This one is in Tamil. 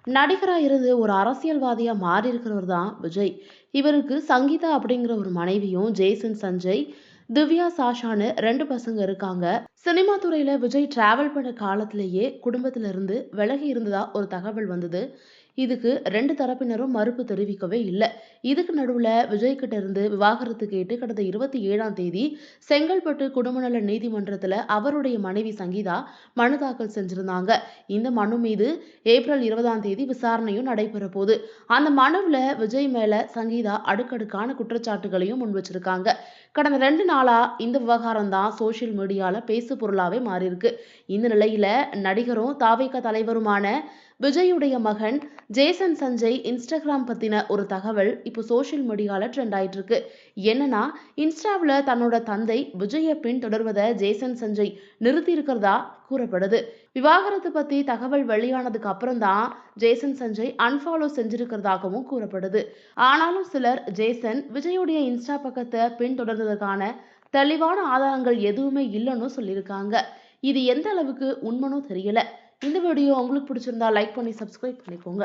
நடிகரா இருந்து ஒரு அரசியல்வாதியா மாறி இருக்கிறவர் தான் விஜய். இவருக்கு சங்கீதா அப்படிங்கிற ஒரு மனைவியும், ஜேசன் சஞ்சய், திவ்யா சாஷான்னு 2 பசங்க இருக்காங்க. சினிமா துறையில விஜய் டிராவல் பண்ண காலத்திலேயே குடும்பத்தில இருந்து விலகி இருந்ததா ஒரு தகவல் வந்தது. இதுக்கு 2 தரப்பினரும் மறுப்பு தெரிவிக்கவே இல்ல. இதுக்கு நடுவுல விஜய் கிட்ட இருந்து விவாகரத்து கேட்டு கடந்த 27ஆம் தேதி செங்கல்பட்டு குடும்ப நல நீதிமன்றத்துல அவருடைய மனைவி சங்கீதா மனு தாக்கல் செஞ்சிருந்தாங்க. இந்த மனு மீது ஏப்ரல் 20ஆம் தேதி விசாரணையும் நடைபெற போகுது. அந்த மனுவுல விஜய் மேல சங்கீதா அடுக்கடுக்கான குற்றச்சாட்டுகளையும் முன் வச்சிருக்காங்க. கடந்த 2 நாளா இந்த விவகாரம் தான் சோசியல் மீடியால பேசு பொருளாவே மாறியிருக்கு. இந்த நிலையில நடிகரும் தாவேகா தலைவருமான விஜயுடைய மகன் ஜேசன் சஞ்சய் இன்ஸ்டாகிராம் பத்தின ஒரு தகவல் இப்போ சோசியல் மீடியால ட்ரெண்ட் ஆயிட்டு இருக்கு. என்னன்னா, இன்ஸ்டாவில் தன்னோட தந்தை விஜயை பின்தொடர்வதை ஜேசன் சஞ்சய் நிறுத்தி இருக்கிறதா கூறப்படுது. விவாகரத்து பத்தி தகவல் வெளியானதுக்கு அப்புறம் தான் ஜேசன் சஞ்சய் அன்ஃபாலோ செஞ்சிருக்கிறதாகவும் கூறப்படுது. ஆனாலும் சிலர் ஜேசன் விஜயுடைய இன்ஸ்டா பக்கத்தை பின்தொடர்ந்ததற்கான தெளிவான ஆதாரங்கள் எதுவுமே இல்லைன்னு சொல்லியிருக்காங்க. இது எந்த அளவுக்கு உண்மைன்னு தெரியல. இந்த வீடியோ உங்களுக்கு பிடிச்சிருந்தா லைக் பண்ணி சப்ஸ்கிரைப் பண்ணிக்கோங்க.